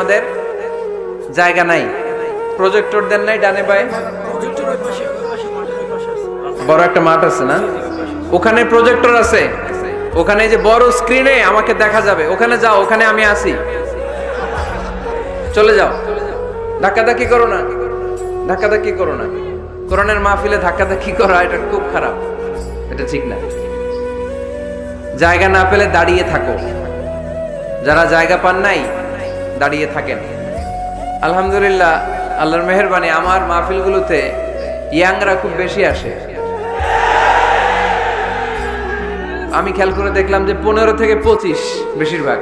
আমাদের জায়গা নাই, প্রজেক্টর দেন নাই ডানে বায়ে, বড় একটা মাঠ আছে না, ওখানে প্রজেক্টর আছে, ওখানে যে বড় স্ক্রিনে আমাকে দেখা যাবে, ওখানে যাও, ওখানে আমি আসি, চলে যাও, ধাক্কাধাক্কি করো না, ধাক্কাধাক্কি করো না। কোরআনের মাহফিলে ধাক্কাধাক্কি করা এটা খুব খারাপ, এটা ঠিক না। জায়গা না পেলে দাঁড়িয়ে থাকো, যারা জায়গা পান নাই দাঁড়িয়ে থাকেন। আলহামদুলিল্লাহ, আল্লাহর মেহেরবানি, আমার মাহফিলগুলোতে ইয়াংরা খুব বেশি আসে। আমি খেয়াল করে দেখলাম যে 15 থেকে 25 বেশিরভাগ।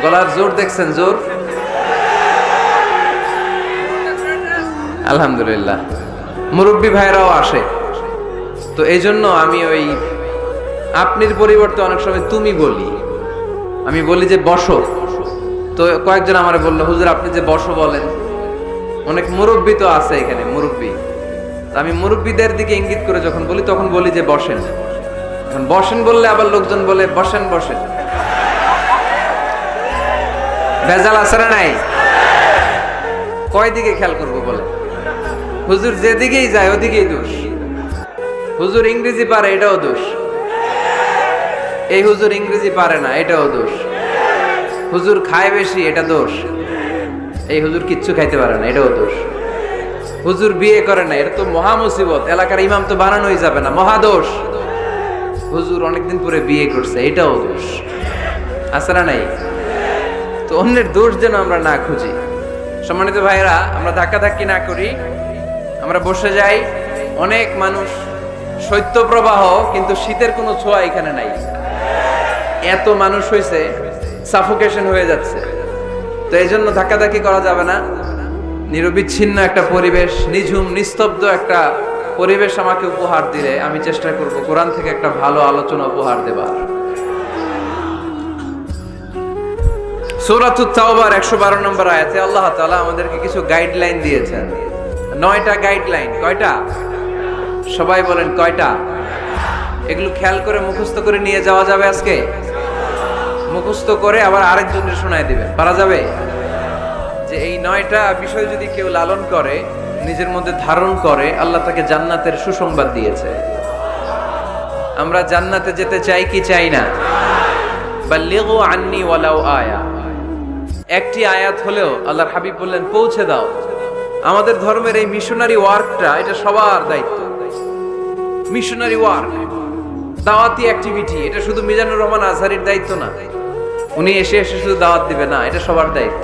গলার জোর দেখছেন, জোর, আলহামদুলিল্লাহ। মুরব্বী ভাইরাও আসে, তো এই জন্য আমি ওই আপনির পরিবর্তে অনেক সময় তুমি বলি, আমি বলি যে বসো। তো কয়েকজন আমারে বললো, হুজুর আপনি যে বসো বলেন, অনেক মুরব্বী তো আছে এখানে, মুরব্বী। আমি মুরব্বীদের দিকে ইঙ্গিত করে যখন বলি তখন বলি যে বসেন। এখন বসেন বললে আবার লোকজন বলে বসেন বসেন, ভেজাল আছে না নাই? কয় দিকে খেয়াল করবো বলে? হুজুর যেদিকেই যায় ওদিকেই দোষ। হুজুর ইংরেজি পারে, এটাও দোষ। এই হুজুর ইংরেজি পারে না, এটাও দোষ। হুজুর খায় বেশি, এটা দোষ। এই হুজুর কিচ্ছু খাইতে পারে না, এটাও দোষ। হুজুর বিয়ে করে না, এটা তো মহা মুসিবত, এলাকার ইমাম তো বানানোই যাবে না, মহা দোষ। হুজুর অনেকদিন পরে বিয়ে করছে, এটাও দোষ। আছে না নাই? তো অন্যের দোষ যেন আমরা না খুঁজি। সম্মানিত ভাইরা, আমরা ধাক্কাধাক্কি না করি, আমরা বসে যাই। অনেক মানুষ, শৈত্যপ্রবাহ, কিন্তু শীতের কোনো ছোঁয়া এখানে নাই। এত মানুষ হয়েছে, সাফোকেশন হয়ে যাচ্ছে। তো এই জন্য ধাক্কাধাক্কি করা যাবে না। নিরবিচ্ছিন্ন একটা পরিবেশ, নিঝুম নিস্তব্ধ একটা পরিবেশ আমাকে উপহার দিলে আমি চেষ্টা করব কোরআন থেকে একটা ভালো আলোচনা উপহার দেবার। সূরাতুত তাওবার 112 নম্বর আয়াতে আল্লাহ তাআলা আমাদেরকে কিছু গাইডলাইন দিয়েছেন। 9টা গাইডলাইন। কয়টা? সবাই বলেন কয়টা? এগুলো খেয়াল করে মুখস্থ করে নিয়ে যাওয়া যাবে আজকে? মুখস্থ করে আবার আরেকজনকে শোনায় দিবেন, পারা যাবে? যে এই 9টা বিষয় যদি কেউ লালন করে, নিজের মধ্যে ধারণ করে, আল্লাহ তাকে জান্নাতের সুসংবাদ দিয়েছে। আমরা জান্নাতে যেতে চাই কি চাই না? বাল্লিগু আন্নি ওয়ালাউ আয়া, একটি আয়াত হলেও আল্লাহর হাবিব বললেন পৌঁছে দাও। আমাদের ধর্মের এই মিশনারি ওয়ার্কটা, এটা সবার দায়িত্ব। মিশনারি ওয়ার্ক, দাওয়াতি অ্যাক্টিভিটি, এটা শুধু মিজানুর রহমান আজহারির দায়িত্ব না। উনি এসে এসে শুধু দাওয়াত দিবে না, এটা সবার দায়িত্ব।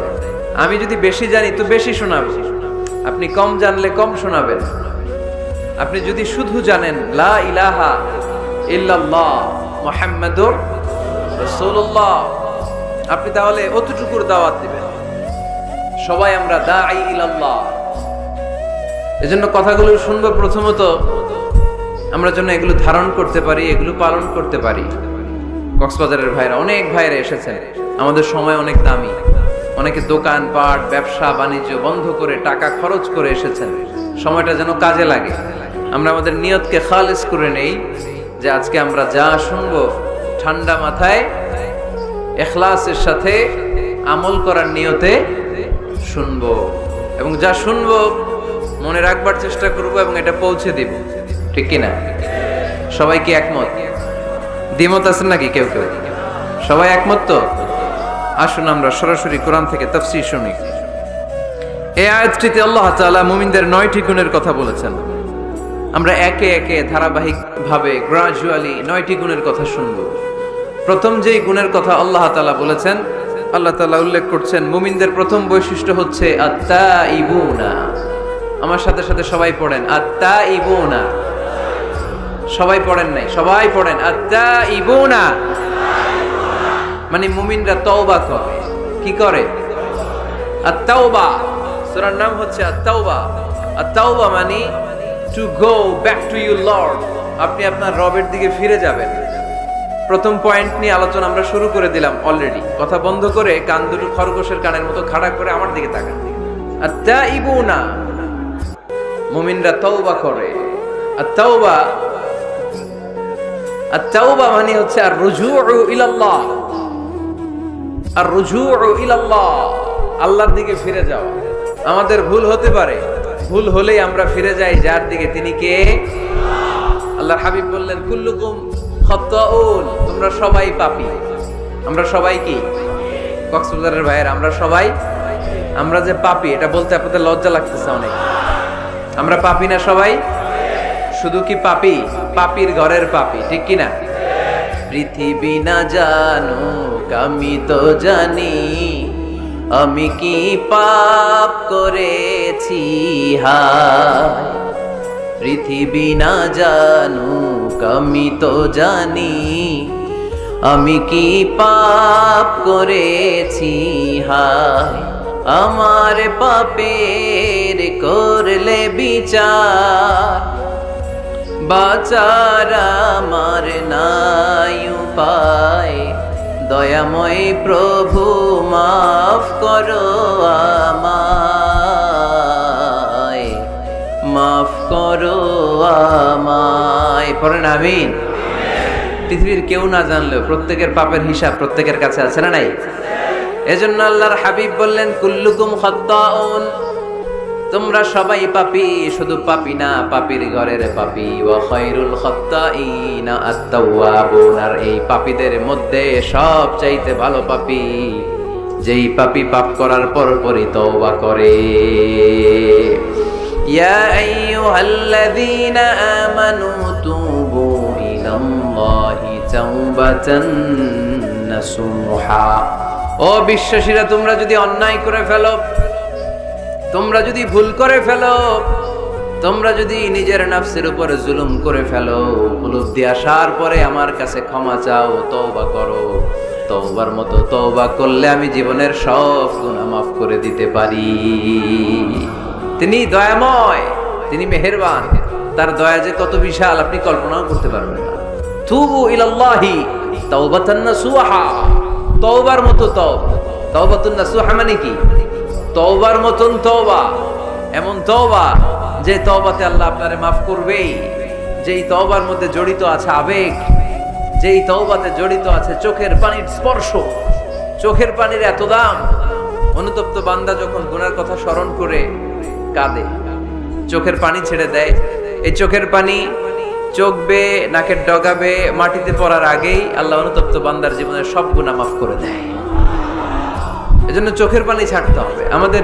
আমি যদি বেশি জানি তো বেশি শোনাবো, আপনি কম জানলে কম শোনাবেন। আপনি যদি শুধু জানেন লা ইলাহা ইল্লাল্লাহ মুহাম্মাদুর রাসূলুল্লাহ, আপনি তাহলে অতটুকুর দাওয়াত দিবেন। সবাই আমরা দাঈ ইলাল্লাহ। এজন্য কথাগুলো শুনবো, প্রথমত আমরা যেন এগুলো ধারণ করতে পারি, এগুলো পালন করতে পারি। কক্সবাজারের ভাইরা, অনেক ভাইরা এসেছেন, আমাদের সময় অনেক দামি। অনেকে দোকান পাট, ব্যবসা বাণিজ্য বন্ধ করে টাকা খরচ করে এসেছেন, সময়টা যেন কাজে লাগে। আমরা আমাদের নিয়তকে খালিস করে নেই, যে আজকে আমরা যা শুনবো ঠান্ডা মাথায় ইখলাসের সাথে আমল করার নিয়তে শুনবো, এবং যা শুনবো মনে রাখবার চেষ্টা করব এবং এটা পৌঁছে দিব। ঠিক কিনা? সবাই কি একমত? দ্বিমত আছেন নাকি কেউ কেউ? সবাই একমত তো? আসুন আমরা সরাসরি কোরআন থেকে তাফসীর শুনি। এই আয়াতটিতে আল্লাহ তাআলা মুমিনদের 9টি গুণের কথা বলেছেন। আমরা একে একে ধারাবাহিকভাবে গ্রাজুয়ালি 9টি গুণের কথা শুনব। প্রথম যেই গুণের কথা আল্লাহ তাআলা বলেছেন, আল্লাহ তাআলা উল্লেখ করছেন মুমিনদের প্রথম বৈশিষ্ট্য হচ্ছে আত-তাইবুনা। আমার সাথে সাথে সবাই পড়েন আত-তাইবুনা। সবাই পড়েন নাই, সবাই পড়েন আত-তাইবুনা। মানে মুমিনরা তওবা করে। কি করে? আত-তাওবা। সূরার নাম হচ্ছে আত-তাওবা। আত-তাওবা মানে to go back to your Lord. আপনি আপনার রবের দিকে ফিরে যাবেন। প্রথম পয়েন্ট নিয়ে আলোচনা আমরা শুরু করে দিলাম অলরেডি। কথা বন্ধ করে কান দুটো খরগোশের কানের মতো খাড়া করে আমার দিকে তাকান। আত-তাইবুনা, মুমিনরা তওবা করে। আত-তাওবা, আত-তাওবা মানে হচ্ছে আর রুজুউ ইলাল্লাহ। আর রুজুউ ইলাল্লাহ, আল্লাহর দিকে ফিরে যাওয়া। আমাদের ভুল হতে পারে, ভুল হলেই আমরা ফিরে যাই যার দিকে, তিনি কে? আল্লাহর হাবিব বললেন কুল্লুকুম খাত্তাউন, তোমরা সবাই পাপী। আমরা সবাই কি? কক্সবাজারের ভাইয়ের আমরা যে পাপী, এটা বলতে আপনাদের লজ্জা লাগতেছে অনেক। আমরা পাপী না সবাই? শুধু কি পাপী? পাপীর ঘরের পাপী, ঠিক কি না? পৃথিবী না জানুক আমি তো জানি, আমি কি পাপ করেছি হায়। পৃথিবী না জানুক আমি তো জানি, আমি কি পাপ করেছি হায়। আমার পাপের করলে বিচার, বাঁচার আমার নাই উপায়। দয়াময় প্রভু মাফ করো আমায়, মাফ করো আমায়। পড়েন আমিন। পৃথিবীর কেউ না জানলেও প্রত্যেকের পাপের হিসাব প্রত্যেকের কাছে আছে না নাই? এজন্য আল্লাহর হাবিব বললেন কুল্লুকুম খাত্তাউন, তোমরা সবাই পাপী, শুধু পাপী না, পাপীর ঘরের পাপী। ওয়া খায়রুল খাত্তাইনা আত-তাওয়াবুন, আর এই পাপীদের মধ্যে সবচাইতে ভালো পাপী যেই পাপী পাপ করার পরপরই তওবা করে। ইয়া আইয়ুহাল্লাযীনা আমানু তুবু ইলাল্লাহি তাওবাতান নাসুহা। ও বিশ্বাসীরা, তোমরা যদি অন্যায় করে ফেলো, তোমরা যদি ভুল করে ফেলো, তোমরা যদি নিজের নফসের উপরে জুলুম করে ফেলো, উপলব্ধি আসার পরে আমার কাছে ক্ষমা চাও, তওবা করো। তওবার মতো তওবা করলে আমি জীবনের সব গুনাহ মাফ করে দিতে পারি। তিনি দয়াময়, তিনি মেহেরবান, তার দয়া যে কত বিশাল আপনি কল্পনাও করতে পারবেন না। তুবু ইলাল্লাহি তাওবাতান নাসুহা, তওবার মতো তওবা। তাওবাতুন নাসুহা মানে কি? তওবার মতন তওবা, এমন তওবা যে তওবাতে আল্লাহ আপনারে মাফ করবেই, যেই তওবার মধ্যে জড়িত আছে আবেগ, যেই তওবাতে জড়িত আছে চোখের পানির স্পর্শ। চোখের পানির এত দাম, অনুতপ্ত বান্দা যখন গুনার কথা স্মরণ করে কাঁদে, চোখের পানি ছেড়ে দেয়। এই চোখের পানি চোখ বেয়ে নাকের ডগাবে মাটিতে পড়ার আগেই আল্লাহ অনুতপ্ত বান্দার জীবনের সব গুনাহ মাফ করে দেয়। এজন্য চোখের পানি ছাড়তে হবে। আমাদের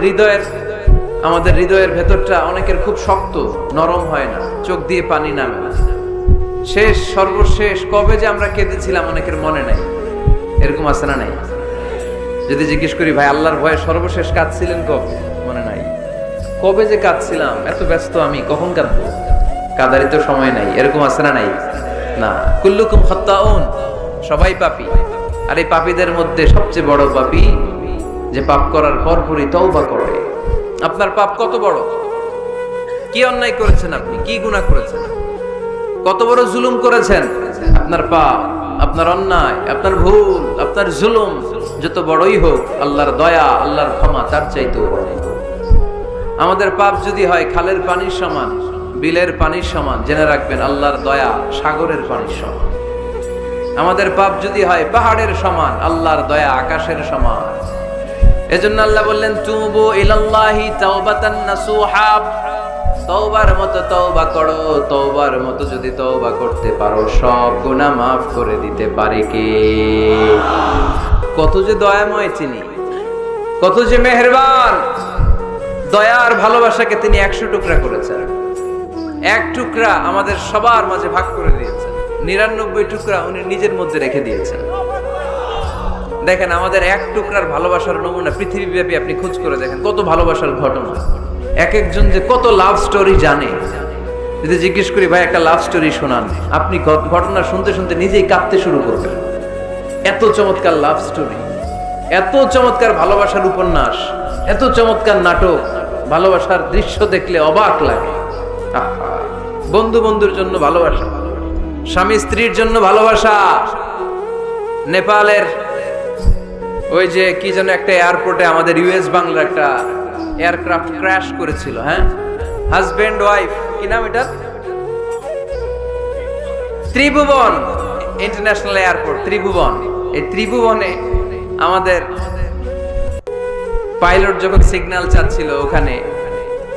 হৃদয়ের ভেতরটা অনেকের খুব শক্ত, নরম হয় না, চোখ দিয়ে পানি নামে না। সর্বশেষ কবে যে আমরা কেঁদেছিলাম অনেকের মনে নাই, এরকম আছে না নাই? যদি জিজ্ঞেস করি ভাই আল্লাহর ভয়ে সর্বশেষ কাঁদছিলেন কবে, মনে নাই। কবে যে কাঁদছিলাম, এত ব্যস্ত আমি, কখন কাঁদবো, কাদারই তো সময় নাই, এরকম আছে না নাই? না। কুল্লুকুম খাত্তাউন, সবাই পাপী। আর এই পাপীদের মধ্যে সবচেয়ে বড় পাপী যে পাপ করার পরপরই তওবা করে। আপনার পাপ কত বড়? কি অন্যায় করেছেন আপনি? কি গুনাহ করেছেন? কত বড় জুলুম করেছেন? আপনার পাপ, আপনার অন্যায়, আপনার ভুল, আপনার জুলুম যত বড়ই হোক, আল্লাহর দয়া, আল্লাহর ক্ষমা তার চাইতেও বড়। আমাদের পাপ যদি হয় খালের পানির সমান, বিলের পানির সমান, জেনে রাখবেন আল্লাহর দয়া সাগরের পানির সমান। আমাদের পাপ যদি হয় পাহাড়ের সমান, আল্লাহর দয়া আকাশের সমান। এজন্য আল্লাহ বললেন তুবু ইলাল্লাহি তাওবাতান নাসুহা, তওবার মতো তওবা করো। তওবার মতো যদি তওবা করতে পারো, সব গুনাহ মাফ করে দিতে পারে কে? কত যে দয়াময় তিনি, কত যে মেহেরবান। দয়ার ভালোবাসাকে তিনি 100 টুকরা করেছেন। এক টুকরা আমাদের সবার মাঝে ভাগ করে দিয়েছেন, 99 টুকরা উনি নিজের মধ্যে রেখে দিয়েছেন। দেখেন আমাদের এক টুকরার ভালোবাসার নমুনা পৃথিবীব্যাপী আপনি খোঁজ করে দেখেন, কত ভালোবাসার ঘটনা। এক একজন যে কত লাভ স্টোরি জানে। যদি জিজ্ঞেস করি ভাই একটা লাভ স্টোরি শোনান, আপনি ঘটনা শুনতে শুনতে নিজেই কাঁদতে শুরু করবেন। এত চমৎকার লাভ স্টোরি, এত চমৎকার ভালোবাসার উপন্যাস, এত চমৎকার নাটক, ভালোবাসার দৃশ্য দেখলে অবাক লাগে। বন্ধু বন্ধুর জন্য ভালোবাসা, স্বামী স্ত্রীর জন্য ভালোবাসা। নেপালের ওই যে কি যেন একটা এয়ারপোর্টে আমাদের ইউএস বাংলার একটা এয়ারক্রাফট ক্র্যাশ করেছিল, হ্যাঁ, হাজবেন্ড ওয়াইফ, কি নাম এটা? ত্রিভুবন ইন্টারন্যাশনাল এয়ারপোর্ট, ত্রিভুবন। এই ত্রিভুবনে আমাদের পাইলট যখন সিগন্যাল চাচ্ছিল ওখানে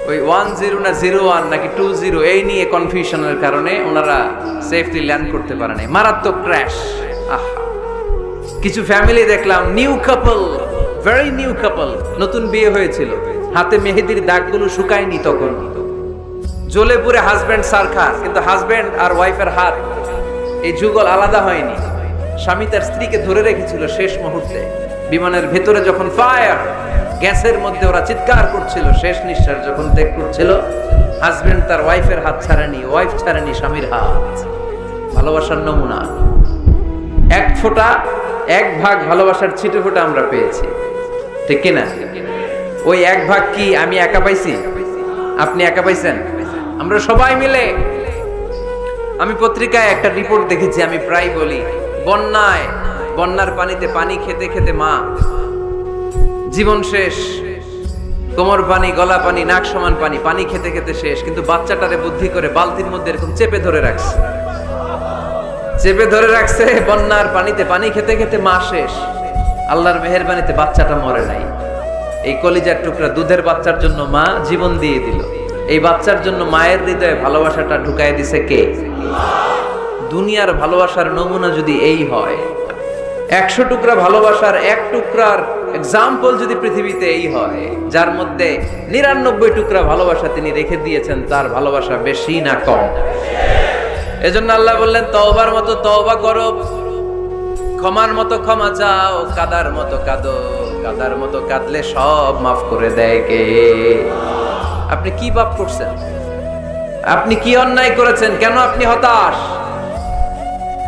ওই 10 না 01 নাকি 20 এই নিয়ে কনফিউশনের কারণে ওনারা সেফলি ল্যান্ড করতে পারে নাই, মারাত্মক ক্র্যাশ। আহা, কিছু ফ্যামিলি দেখলাম নিউ কাপল, ভেরি নিউ কাপল, নতুন বিয়ে হয়েছিল, হাতে মেহেদির দাগগুলো শুকায়নি তখন, জ্বলে পুরে হাজবেন্ড সারখার, কিন্তু হাজবেন্ড আর ওয়াইফের হাত এই যুগল আলাদা হয়নি। স্বামী তার স্ত্রীকে ধরে রেখেছিল শেষ মুহূর্তে, বিমানের ভেতরে যখন ফায়ার, গ্যাসের মধ্যে ওরা চিৎকার করছিল, শেষ নিঃশ্বাস যখন ত্যাগ করছিল, হাজবেন্ড তার ওয়াইফের হাত ছাড়েনি, ওয়াইফ ছাড়েনি স্বামীর হাত। ভালোবাসার নমুনা, এক ভাগ ভালোবাসার ছিটে ফোঁটা আমরা পেয়েছি, ঠিক কিনা? ওই এক ভাগ কি আমি একা পাইছি? আপনি একা পাইছেন? আমরা সবাই মিলে। আমি পত্রিকায় একটা রিপোর্ট দেখেছি, আমি প্রায় বলি, বন্যার পানিতে পানি খেতে খেতে মা জীবন শেষ, কোমর পানি, গলা পানি, নাক সমান পানি, পানি খেতে খেতে শেষ, কিন্তু বাচ্চাটারে বুদ্ধি করে বালতির মধ্যে এরকম চেপে ধরে রাখছে। বন্যার পানিতে পানি খেতে খেতে মা শেষ, আল্লাহর মেহেরবানিতে বাচ্চাটা মরে নাই। এই কলিজার টুকরা দুধের বাচ্চার জন্য মা জীবন দিয়ে দিল। এই বাচ্চার জন্য মায়ের হৃদয়ে ভালোবাসাটা ঢুকায় দিছে কে? দুনিয়ার ভালোবাসার নমুনা যদি এই হয়, 100 টুকরা ভালোবাসার এক টুকরার এক্সাম্পল যদি পৃথিবীতে এই হয়, যার মধ্যে 99 টুকরা ভালোবাসা তিনি রেখে দিয়েছেন, তার ভালোবাসা বেশি না কম? এজন্য আল্লাহ বললেন, তওবার মতো তওবা করো, ক্ষমার মতো ক্ষমা চাও, কাদার মতো কাঁদো, কাদার মতো কাঁদলে সব মাফ করে দেয় কে? আপনি কি পাপ করছেন? আপনি কি অন্যায় করেছেন? কেন আপনি হতাশ?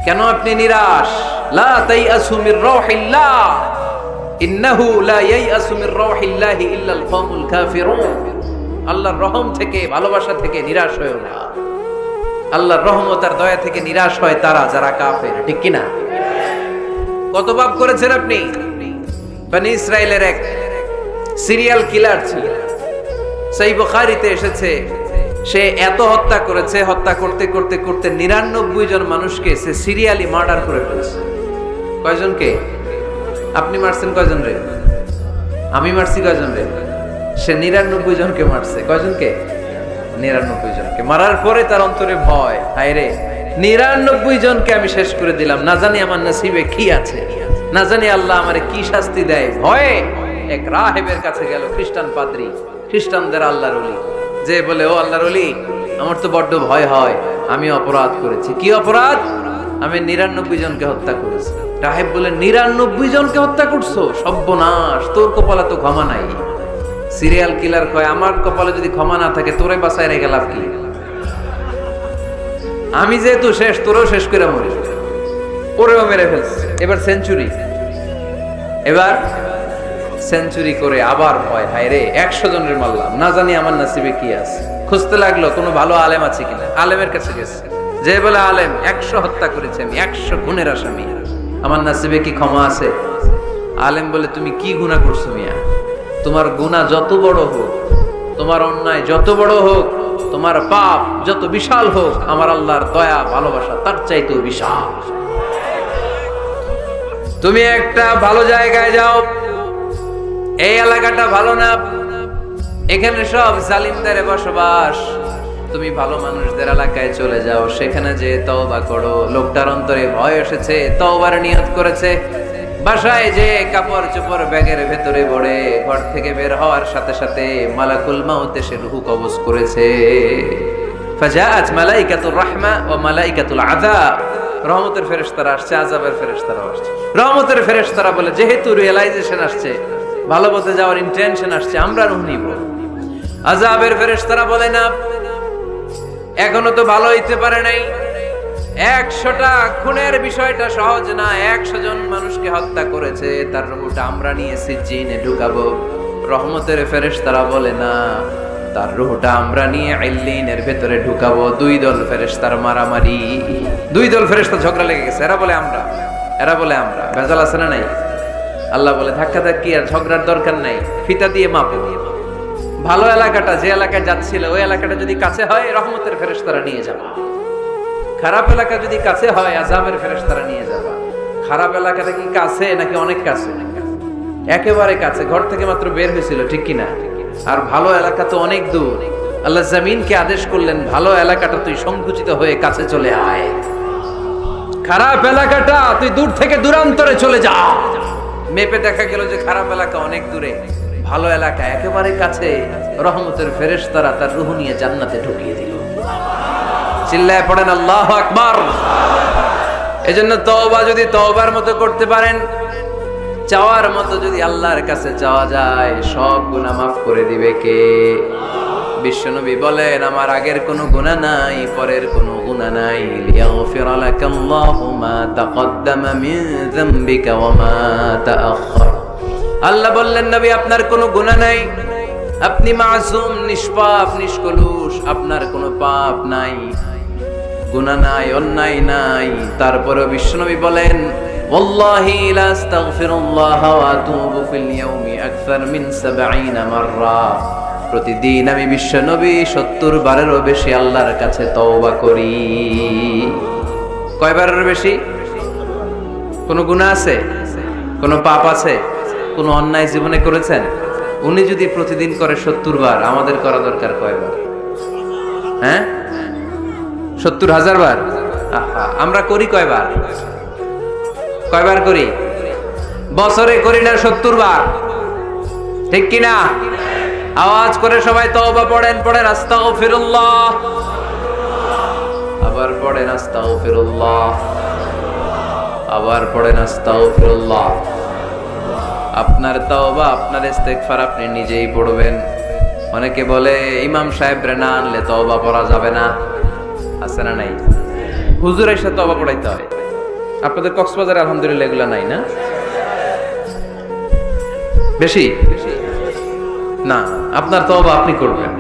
কেন আপনি নিরাশ? লা তাইয়াসু মির রাহিল্লাহ, ইন্নাহু লা ইয়াইয়াসু মির রাহিল্লাহি ইল্লাল কওমুল কাফিরুন। আল্লাহর রহম থেকে, ভালোবাসা থেকে নিরাশ হয়ো না। আল্লাহর রহমত আর দয়া থেকে নিরাশ হয় তারা যারা কাফের, ঠিক কি না? কত পাপ করেছেন আপনি? বনি ইসরাইলের এক সিরিয়াল কিলার ছিল, সহিহ বুখারীতে এসেছে, সে এত হত্যা করেছে, হত্যা করতে করতে করতে 99 জন মানুষকে সে সিরিয়ালি মার্ডার করে ফেলেছে। কয়জনকে? আপনি মারছেন কয়জন রে? আমি মারছি কয়জন রে? সে 99 জনকে মারছে। কয়জনকে? 99 জনকে। মারার পরে তার অন্তরে ভয়, হায় রে 99 জনকে আমি শেষ করে দিলাম, না জানি আমার নসিবে কি আছে, না জানি আল্লাহ আমারে কি শাস্তি দেয়। ভয়ে এক রাহেবের কাছে গেল, খ্রিস্টান পাদ্রী, খ্রিস্টানদের আল্লাহর ওলি, যে বলে, ও আল্লাহর ওলি, আমার তো বড্ড ভয় হয়, আমি অপরাধ করেছি। কি অপরাধ? আমি 99 জনকে হত্যা করেছি। রাহেব বলে, 99 জনকে হত্যা করছো? সর্বনাশ, তোর কপালে তো ক্ষমা নাই। সিরিয়াল কিলার কয়, আমার কপালে যদি ক্ষমা না থাকে, তোরে বাঁচায় রেখে লাভ কি? আমি যেহেতু শেষ, তোরেও শেষ করে মরি। ওরেও মেরে ফেলছে। এবার সেঞ্চুরি করে আবার ভয়, হায় রে 100 জনের মারলাম, না জানি আমার নসিবে কি আছে। খুঁজতে লাগলো কোনো ভালো আলেম আছে কিনা। আলেমের কাছে গেছে, যে বলে, আলেম 100 হত্যা করেছে আমি, 100 খুনের আসামি, আমার নসিবে কি ক্ষমা আছে? আলেম বলে, তুমি কি গুনাহ করছো মিয়া? তোমার গুনাহ যত বড় হোক, তোমার অন্যায় যত বড় হোক, তোমার পাপ যত বিশাল হোক, আমার আল্লাহর দয়া ভালোবাসা তার চাইতেও বিশাল। তুমি একটা ভালো জায়গায় যাও, এই এলাকাটা ভালো না, এখানে সব জালিমদের বসবাস, তুমি ভালো মানুষদের এলাকায় চলে যাও, সেখানে যে তওবা করো। লোকটার অন্তরে ভয় এসেছে, তওবার নিয়ত করেছে। বাসায় যে কাপড় চোপড় ব্যাগের ভেতরে ভরে ঘর থেকে বের হওয়ার সাথে সাথে মালাকুল মাউত এসে রূহ কবজ করেছে। ফাজাআত মালাইকাতুর রাহমা ওয়া মালাইকাতুল আযাব, রহমতের ফেরেশতারা আসছে, আযাবের ফেরেশতারা আসছে। রহমতের ফেরেশতারা বলে, যেহেতু রিয়েলাইজেশন আসছে, ভালো পথে যাওয়ার ইন্টেনশন আসছে, আমরা রূহ নিব। আযাবের ফেরেশতারা বলে, না, এখনো তো ভালো হইতে পারে নাই, 100টা খুনের বিষয়টা সহজ না, 100 জন মানুষকে হত্যা করেছে, তার রূহটা আমরা নিয়ে সিজ্জিনে ঢুকাবো। রহমতের ফেরেশতারা বলে, না, তার রূহটা আমরা নিয়ে ইল্লিনের ভেতরে ঢুকাবো। 2 দল ফেরেশতার মারামারি, 2 দল ফেরেশতা ঝগড়া লেগে গেছে। এরা বলে আমরা, এরা বলে আমরা। ভেজাল আছে না নাই? আল্লাহ বলে, ধাক্কাধাক্কি আর ঝগড়ার দরকার নাই, ফিতা দিয়ে মাপো। ভালো এলাকাটা, যে এলাকায় যাচ্ছিল, ওই এলাকাটা যদি কাছে হয়, রহমতের ফেরেশতারা নিয়ে যাবা। খারাপ এলাকা যদি কাছে হয়, আযাবের ফেরেশতারা নিয়ে যাবা। খারাপ এলাকাটা কি কাছে নাকি অনেক কাছে? একেবারে কাছে, ঘর থেকে মাত্র বের হয়েছিল, ঠিক কিনা? আর ভালো এলাকা তো অনেক দূর। আল্লাহ জমিনকে আদেশ করলেন, ভালো এলাকাটা তুই সংকুচিত হয়ে কাছে চলে আয়, খারাপ এলাকাটা তুই দূর থেকে দূরান্তরে চলে যা। মেপে দেখা গেল যে খারাপ এলাকা অনেক দূরে, ভালো এলাকা একেবারে কাছে। রহমতের ফেরেশতারা তার রূহ নিয়ে জান্নাতে ঢুকিয়ে দিল। চিল্লায় পড়েন আল্লাহু আকবার। এজন্য তওবা যদি তওবার মতো করতে পারেন, চাওয়ার মতো যদি আল্লাহর কাছে চাওয়া যায়, সব গুনাহ মাফ করে দিবে কে? বিশ্বনবী বলেন, আমার আগের কোনো গুনাহ নাই, পরের কোনো গুনাহ নাই। লিয়াগফিরা লাকাল্লাহু মা তাকদ্দামা মিন যামবিকা ওয়া মা তাআখার। আল্লাহ বললেন, নবী আপনার কোনো গুনাহ নাই, আপনি মাসুম, নিষ্পাপ, নিষ্কলুষ, আপনার কোনো পাপ নাই, গুনাহ নাই, অন্যায় নাই। তারপরে বিশ্বনবী বলেন, ওয়াল্লাহি লা আস্তাগফিরুল্লাহ ওয়া আতুবু ফিল ইয়াউমি আকসার মিন ৭০ মাররা। প্রতিদিন আমি বিশ্বনবী ৭০ বারেরও বেশি আল্লাহর কাছে তওবা করি। কয়বারের বেশি? কোনো গুনাহ আছে? কোনো পাপ আছে? কোনো অন্যায় জীবনে করেছেন? উনি যদি প্রতিদিন করে ৭০ বার, আমাদের করা দরকার কয়বার? হ্যাঁ, ৭০,০০০ বার। আমরা করি কয়বার? কয়বার করি? বছরে করি না ৭০ বার, ঠিক কিনা? আওয়াজ করে সবাই তওবা পড়েন, পড়েন আস্তাগফিরুল্লাহ, আবার পড়েন আস্তাগফিরুল্লাহ, আবার পড়েন আস্তাগফিরুল্লাহ। আপনার তওবা, আপনার ইস্তেগফার আপনি নিজেই পড়বেন। অনেকে বলে ইমাম সাহেবরে না আনলে তওবা পড়া যাবে না, আছে না নাই? হুজুরের সাথে তওবা পড়াইতে হয়। আপনাদের কক্সবাজারে আলহামদুলিল্লাহ এগুলা নাই না? বেশি না, আপনার তওবা আপনি করবেন,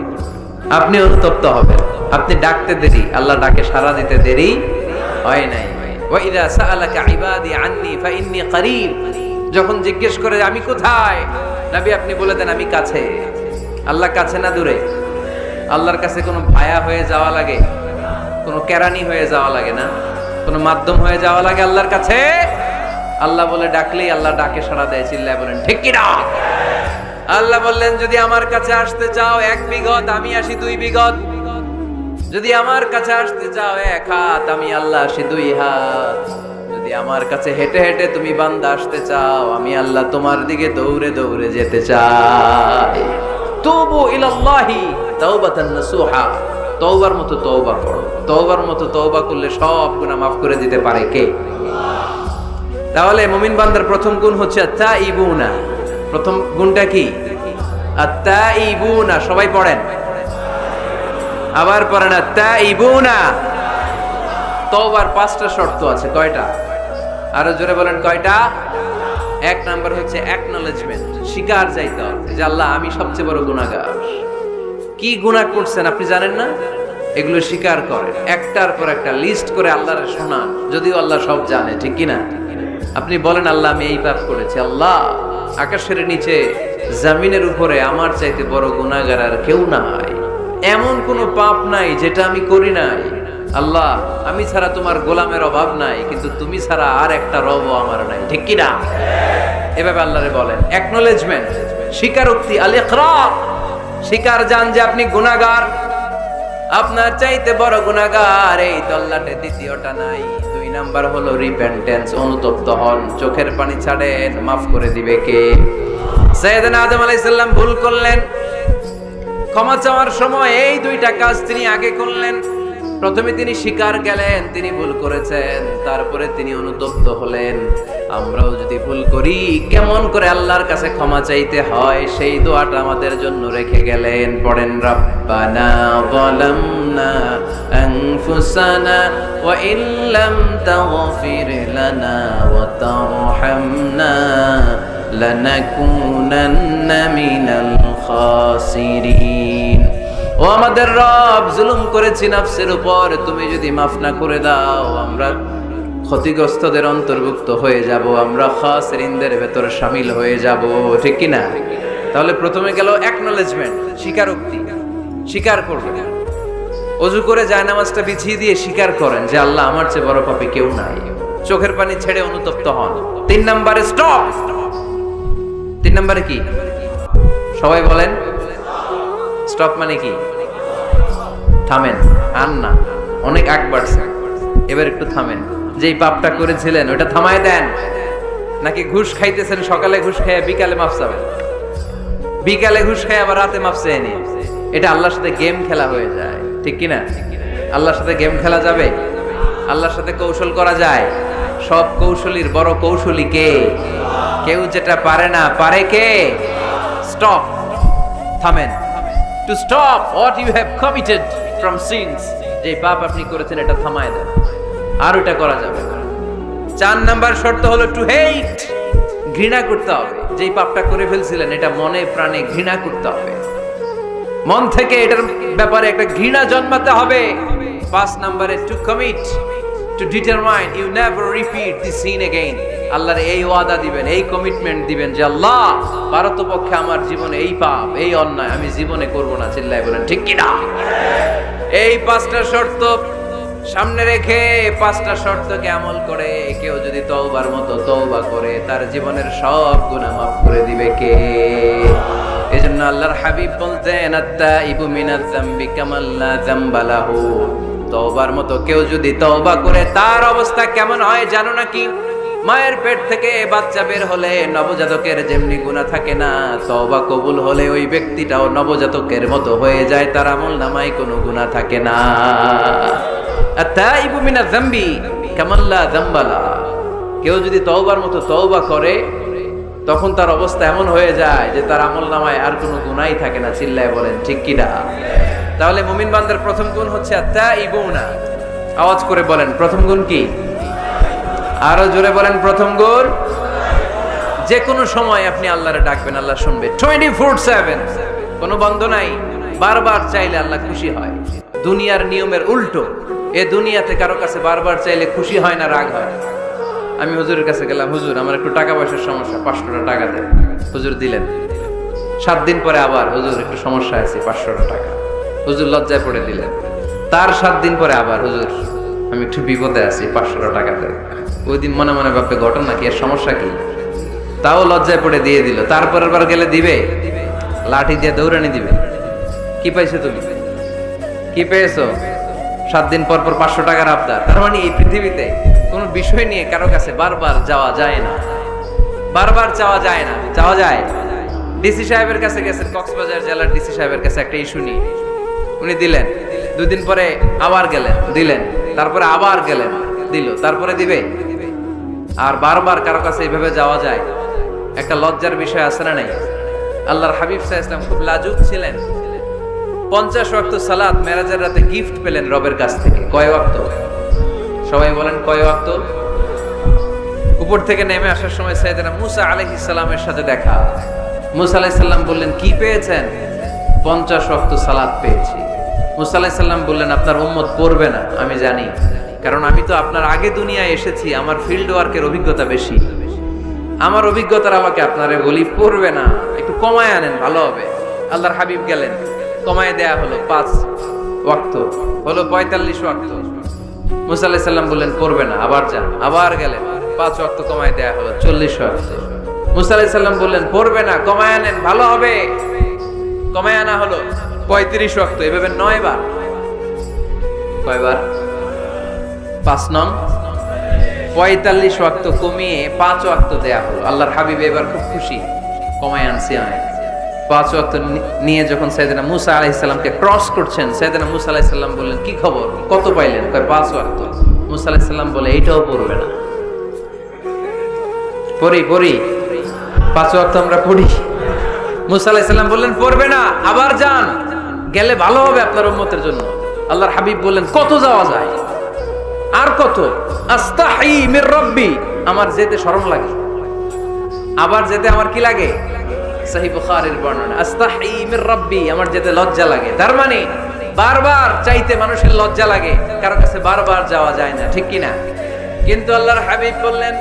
আপনি অনুতপ্ত হবেন। আপনি ডাকতে দেরি, আল্লাহ ডাকে সাড়া দিতে দেরি হয় নাই। ওয়া ইযা সাআলাকা ইবাদি আন্নী ফাইন্নী করিব। যখন জিজ্ঞেস করে আমি কোথায়, নবী আপনি বলে দেন আমি কাছে। আল্লাহ কাছে না দূরে? আল্লাহর কাছে কোনো ভায়া হয়ে যাওয়া লাগে, কোনো কেরানি হয়ে যাওয়া লাগে না, কোনো মাধ্যম হয়ে যাওয়া লাগে আল্লাহর কাছে? আল্লাহ বলে ডাকলেই আল্লাহ ডাকে সাড়া দেয়। চিল্লায় বলেন ঠিক কিনা? আল্লাহ বললেন, যদি আমার কাছে আসতে চাও ১ বিঘত, আমি আসি ২ বিঘত। যদি আমার কাছে আসতে চাও ১ হাত, আমি আল্লাহ আসি ২ হাত। যদি আমার কাছে হেঁটে হেঁটে তুমি বান্দা আসতে চাও, আমি আল্লাহ তোমার দিকে দৌড়ে দৌড়ে যেতে চাই। তুবু ইলাল্লাহি তাওবাতান নাসুহা। তওবার মতো তওবা করো। তওবার মতো তওবা করলে সব গুনাহ মাফ করে দিতে পারে কে? তাহলে মুমিন বান্দার প্রথম গুণ হচ্ছে আত-তাইবুনা। প্রথম গুণটা কি? আত-তাইবুনা। সবাই পড়েন, আবার পড়েন আত-তাইবুনা। তওবার ৫টা শর্ত আছে। কয়টা? আরো জোরে বলেন কয়টা? ১ নাম্বার হচ্ছে অ্যাকনলেজমেন্ট, স্বীকার যাইতে হবে যে আল্লাহ আমি সবচেয়ে বড় গুনাহগার। কি গুনাহ করছেন আপনি জানেন না? এগুলো স্বীকার করেন, একটার পর একটা লিস্ট করে আল্লাহর শোনান, যদিও আল্লাহ সব জানে, ঠিক কিনা? আপনি বলেন আল্লাহ আমি এই পাপ করেছি, আল্লাহ আকাশের নিচে জমিনের উপরে আমার চাইতে বড় গুনাহগার আর কেউ নাই, এমন কোনো পাপ নাই যেটা আমি করি নাই। আল্লাহ আমি ছাড়া তোমার গোলামের অভাব নাই, কিন্তু তুমি ছাড়া আর একটা রবও আমার নাই, ঠিক কিনা? এভাবে আল্লাহরে বলেন। অ্যাকনলেজমেন্ট, স্বীকারোক্তি, আল ইকরার। স্বীকার জান যে আপনি গুনাহগার, আপনার চাইতে বড় গুনাহগার এই তল্লাটে দ্বিতীয়টা নাই। ২ নাম্বার হলো রিপেন্টেন্স, অনুতপ্ত হন, চোখের পানি ছাড়েন, মাফ করে দিবে কে? সাইয়েদনা আদম আলাইহিস সালাম ভুল করলেন, ক্ষমা চাওয়ার সময় এই 2টা কাজ তিনি আগে করলেন। প্রথমে তিনি স্বীকার গেলেন তিনি ভুল করেছেন, তারপরে তিনি অনুতপ্ত হলেন। আমরাও যদি ভুল করি কেমন করে আল্লাহর কাছে ক্ষমা চাইতে হয় সেই দোয়াটা আমাদের জন্য রেখে গেলেন। পড়েন, রব্বানা যালামনা আনফুসানা ওয়া ইল্লাম তাগফির লানা ওয়া তারহামনা লানাকুনান্না মিনাল খাসিরিন। ও আমাদের রব, জুলুম করেছি নফসের উপর, তুমি যদি মাফ না করে দাও আমরা ক্ষতিগ্রস্তদের অন্তর্ভুক্ত হয়ে যাব, আমরা খাসিরিনদের ভেতর শামিল হয়ে যাব, ঠিক কি না? তাহলে প্রথমে গেল অ্যাকনলেজমেন্ট, স্বীকারোক্তি, স্বীকার করবেন। ওযু করে জায়নামাজটা বিছিয়ে দিয়ে স্বীকার করেন যে আল্লাহ আমার চেয়ে বড় পাপী কেউ নাই, চোখের পানি ছেড়ে অনুতপ্ত হন। 3 নম্বরে স্টপ, 3 নম্বরে কি? সবাই বলেন। স্টপ মানে কি? থামেন। আর না, অনেক আগ বাড়ছে, এবার একটু থামেন। যেই পাপটা করেছিলেন ওটা থামায় দেন। নাকি ঘুষ খাইতেছেন, সকালে ঘুষ খেয়ে বিকালে মাফ চাবেন, বিকালে ঘুষ খেয়ে আবার রাতে মাফ চেয়ে নিন। এটা আল্লাহর সাথে গেম খেলা হয়ে যায়, ঠিক কিনা? আল্লাহর সাথে গেম খেলা যাবে? আল্লাহর সাথে কৌশল করা যায়? সব কৌশলীর বড় কৌশলী কে? কেউ যেটা পারে না, পারে কে? স্টপ, থামেন। To stop what you have committed from sins, যে পাপ আপনি করেছেন এটা থামায় দেন, আর ওটা করা যাবে না। 4 নাম্বার শর্ত হলো টু হেট, ঘৃণা করতে হবে। যেই পাপটা করে ফেলছিলেন এটা মনে প্রাণে ঘৃণা করতে হবে, মন থেকে এটার ব্যাপারে একটা ঘৃণা জন্মাতে হবে। 5 নাম্বারে to commit, to determine you never repeat this sin again. আল্লাহর এই ওয়াদা দিবেন, এই কমিটমেন্ট দিবেন যে আল্লাহ, পারতপক্ষে আমার জীবনে এই পাপ, এই অন্যায় আমি জীবনে করব না। চিল্লায় বলেন ঠিক কি না? এই 5টা শর্ত সামনে রেখে, 5টা শর্তকে আমল করে কেউ যদি তওবার মতো তওবা করে, তার জীবনের সব গুনাহ মাফ করে দিবে কে? এজন্য আল্লাহর হাবিব বলতেন, আত্তাইবু মিনাজ যামবি কামান লা যামবা লাহু। তওবার মতো কেউ যদি তওবা করে, তার অবস্থা কেমন হয় জানো নাকি? মায়ের পেট থেকে বাচ্চা বের হলে নবজাতকের যেমনি গুনাহ থাকে না, তওবা কবুল হলে ওই ব্যক্তিটাও নবজাতকের মতো হয়ে যায়, তার আমলনামায় কোনো গুনাহ থাকে না। আত্তাইবু মিনাজ যামবি কামান লা যামবা লাহু। কেউ যদি তওবার মতো তওবা করে, তখন তার অবস্থা এমন হয়ে যায় যে তার আমলনামায় আর কোনো গুনাহই থাকে না। চিল্লায় বলেন ঠিক কি না? তাহলে মুমিন বান্দার প্রথম গুণ হচ্ছে আত্তাইবুনা। আওয়াজ করে বলেন প্রথম গুণ কি? আরো জোরে বলেন প্রথম গুণ। যে কোনো সময় আপনি আল্লাহরে ডাকবেন, আল্লাহ শুনবে 24/7, কোনো বন্ধ নাই। বারবার চাইলে আল্লাহ খুশি হয়। দুনিয়ার নিয়মের উল্টো, এ দুনিয়াতে কারো কাছে বারবার চাইলে খুশি হয় না, রাগ হয়। আমি হুজুরের কাছে গেলাম, হুজুর আমার একটু টাকা পয়সার সমস্যা, 500 টাকা দেন। হুজুর দিলেন। 7 দিন পরে আবার, হুজুর একটু সমস্যা আছে, 500 টাকা। হুজুর লজ্জায় পড়ে দিলেন। তার 7 দিন পরে আবার, হুজুর আমি একটু বিপদে আছি, 500 টাকা দেন। ওই দিন মনে মনে ভাববে ঘটনা কি, এর সমস্যা কি? তাও লজ্জায় পড়ে দিয়ে দিল। তারপরের বার গেলে দিবে, লাঠি দিয়ে দৌড়ানি দিবে। কি পাইছো তুমি? কি পেয়েছো? 7 দিন পর পর 500 টাকার আবদার। তার মানে এই পৃথিবীতে কোন বিষয় নিয়ে কারো কাছে বারবার যাওয়া যায় না, বারবার চাওয়া যায় না। চাওয়া যায়? ডিসি সাহেবের কাছে গেছেন, কক্সবাজার জেলার ডিসি সাহেবের কাছে একটা ইস্যু নিয়ে, উনি দিলেন। 2 দিন পরে আবার গেলেন, দিলেন। তারপরে আবার গেলেন, দিল। তারপরে দিবে? আর বারবার কারো কাছে এইভাবে যাওয়া যায়? একটা লজ্জার বিষয় আছে না নাই? আল্লাহর হাবিব সাল্লাল্লাহু আলাইহি ওয়াসাল্লাম খুব লাজুক ছিলেন। 50 ওয়াক্ত সালাত মেরাজের রাতে গিফট পেলেন রবের কাছ থেকে। কয় ওয়াক্ত? সবাই বলেন কয় ওয়াক্ত? উপর থেকে নেমে আসার সময় সাইয়েদনা মুসা আলাইহিস সালামের সাথে দেখা। মুসা আলাইহিস সালাম বললেন, কি পেয়েছেন? 50 ওয়াক্ত সালাত পেয়েছি। মুসা আলাইহিস সালাম বললেন, আপনার উম্মত পড়বে না, আমি জানি, কারণ আমি তো আপনার আগে দুনিয়ায় এসেছি, আমার ফিল্ড ওয়ার্কের অভিজ্ঞতা বেশি। আমার অভিজ্ঞতার আমাকে আপনারে বলি, পড়বে না, একটু কমায় আনেন, ভালো হবে। আল্লাহর হাবিব গেলেন, কমায় দেয়া হলো 5 ওয়াক্ত, হলো 45 ওয়াক্ত। মুসা আলাইহিস সালাম বললেন পড়বে না, আবার যান। আবার গেলেন, 5 ওয়াক্ত কমায় দেয়া হলো 40 ওয়াক্ত। মুসা আলাইহিস সালাম বললেন পড়বে না, কমায় আনেন, ভালো হবে। কমায় আনা হলো 35 ওয়াক্ত। এভাবে 9 বার। কয়বার? 5 নং 45 ওয়াক্ত কমিয়ে 5 ওয়াক্ত দেয়া হলো। আল্লাহর হাবিব এবার খুব খুশি, কমায় আনছি আমি। 5 ওয়াক্ত নিয়ে যখন সাইয়েদনা মুসা আলাইহিস সালামকে ক্রস করছেন, সাইয়েদনা মুসা আলাইহিস সালাম বললেন, কি খবর, কত পাইলেন? কয় 5 ওয়াক্ত। মুসা আলাইহিস সালাম বলে, এইটাও পড়বে না। পড়ি 5 ওয়াক্ত আমরা পড়ি। মুসা আলাইহিস সালাম বললেন পড়বে না, আবার যান, গেলে ভালো হবে আপনার উম্মতের জন্য। আল্লাহর হাবিব বললেন, কত যাওয়া যায়? আর কত? আস্তাহি মির রাব্বি, আমার যেতে শরম লাগে। আবার যেতে আমার কি লাগে? সহিহ বুখারীর বর্ণনা, আস্তাহি মির রাব্বি, আমার যেতে লজ্জা লাগে। তার মানে বারবার চাইতে মানুষের লজ্জা লাগে, কারো কাছে বারবার যাওয়া যায় না, ঠিক কি না? কিন্তু আল্লাহর হাবিব বললেন,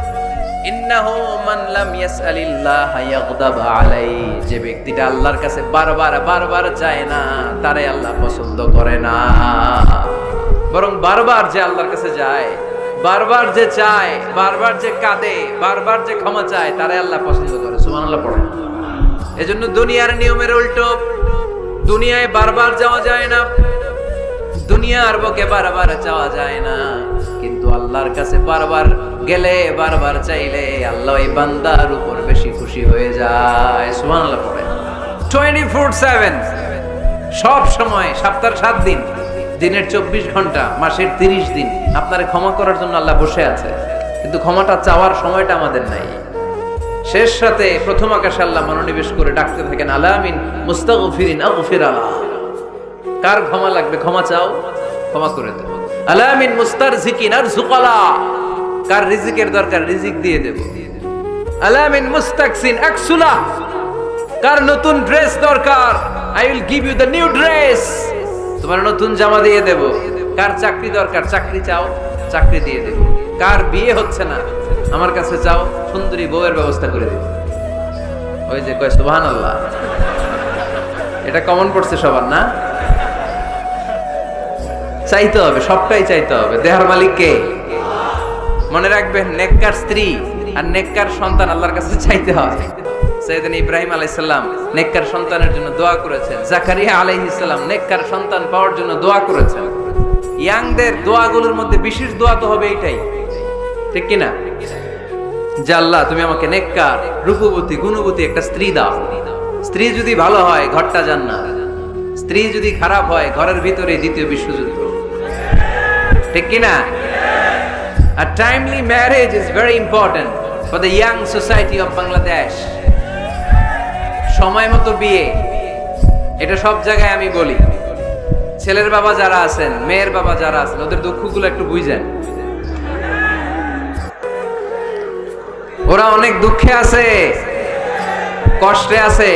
ইন্নাহু মান লাম ইয়াসআলিল্লাহ ইয়াগদাব আলাইহি, যে ব্যক্তিটা আল্লাহর কাছে বারবার যায় না, তারে আল্লাহ পছন্দ করে না। বরং বারবার যে আল্লাহর কাছে যায়, বারবার যে চায়, বারবার যে কাঁদে, বারবার যে ক্ষমা চায়, তারে আল্লাহ পছন্দ করে। সুবহানাল্লাহ পড়েন। এজন্য দুনিয়ার নিয়মের উল্টো দুনিয়ায় বারবার যাওয়া যায় না, দুনিয়ার বুকে বারবার যাওয়া যায় না, কিন্তু আল্লাহর কাছে বারবার গেলে বারবার চাইলে আল্লাহ এই বান্দার উপর বেশি খুশি হয়ে যায়। সুবহানাল্লাহ পড়ে 24/7 সব সময়, সপ্তাহের 7 দিন, দিনের 24 ঘন্টা, মাসের 30 দিন আপনারে ক্ষমা করার জন্য আল্লাহ বসে আছে, কিন্তু ক্ষমাটা চাওয়ার সময়টা আমাদের নাই। শেষ রাতে প্রথম আকাশে আল্লাহ মনোনিবেশ করে ডাকতে থাকেন, আলামিন মুস্তাগফিরিন আগফির আলা, কার ক্ষমা লাগবে ক্ষমা চাও, ক্ষমা করে দেব। আলামিন মুস্তারজিকিন আরজুকালা, কার রিজিকের দরকার রিজিক দিয়ে দেব। আলামিন মুস্তাকসিন আকসুলা, কার নতুন ড্রেস দরকার, I will give you the new dress, তোমার নতুন জামা দিয়ে দেব। কার চাকরি দরকার, চাকরি চাও, চাকরি দিয়ে দেব। কার বিয়ে হচ্ছে না, আমার কাছে চাও, সুন্দরী বউয়ের ব্যবস্থা করে দেব। ওই যে কয় সুবহানাল্লাহ, এটা কমন পড়ছে সবার না? চাইতে হবে, সবটাই চাইতে হবে। দেহার মালিক কে? মনে রাখবেন, নেককার স্ত্রী আর নেককার সন্তান আল্লাহর কাছে চাইতে হয়। সাইয়েদনা ইব্রাহিম আলাইহিস সালাম নেককার সন্তানের জন্য দোয়া করেছেন, জাকারিয়া আলাইহিস সালাম নেককার সন্তান পাওয়ার জন্য দোয়া করেছেন। ইয়াংদের দোয়াগুলোর মধ্যে বিশেষ দোয়া তো হবে এইটাই, ঠিক কি না? যে আল্লাহ তুমি আমাকে নেককার, রূপবতী, গুণবতী একটা স্ত্রী দাও। স্ত্রী যদি ভালো হয় ঘরটা জান্নাত, স্ত্রী যদি খারাপ হয় ঘরের ভিতরে দ্বিতীয় বিশ্বযুদ্ধ, ঠিক কি না? A timely marriage is very important for the young society of Bangladesh. সময় মতো বিয়ে, এটা সব জায়গায় আমি বলি। ছেলের বাবা যারা আছেন, মেয়ের বাবা যারা আছেন, ওদের দুঃখগুলো একটু বুঝেন। ওরা অনেক দুঃখে আছে, কষ্টে আছে,